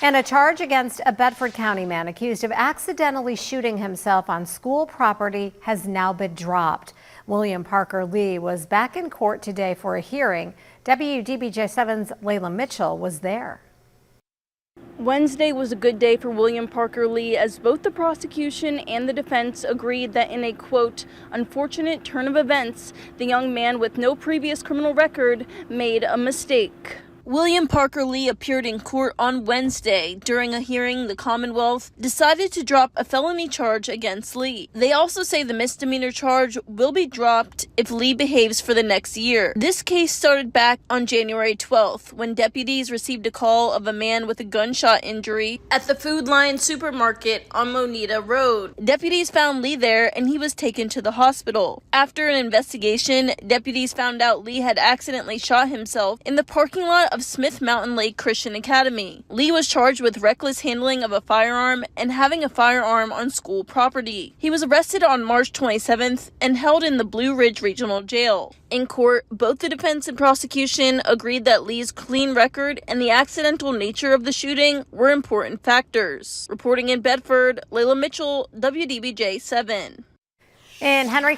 And a charge against a Bedford County man accused of accidentally shooting himself on school property has now been dropped. William Parker Lee was back in court today for a hearing. WDBJ7's Layla Mitchell was there. Wednesday was a good day for William Parker Lee as both the prosecution and the defense agreed that in a, quote, unfortunate turn of events, the young man with no previous criminal record made a mistake. William Parker Lee appeared in court on Wednesday. During a hearing, the Commonwealth decided to drop a felony charge against Lee. They also say the misdemeanor charge will be dropped if Lee behaves for the next year. This case started back on January 12th when deputies received a call of a man with a gunshot injury at the Food Lion supermarket on Moneta Road. Deputies found Lee there and he was taken to the hospital. After an investigation, deputies found out Lee had accidentally shot himself in the parking lot of Smith Mountain Lake Christian Academy. Lee was charged with reckless handling of a firearm and having a firearm on school property. He was arrested on March 27th and held in the Blue Ridge Regional Jail. In court, both the defense and prosecution agreed that Lee's clean record and the accidental nature of the shooting were important factors. Reporting in Bedford, Layla Mitchell, WDBJ 7. In Henry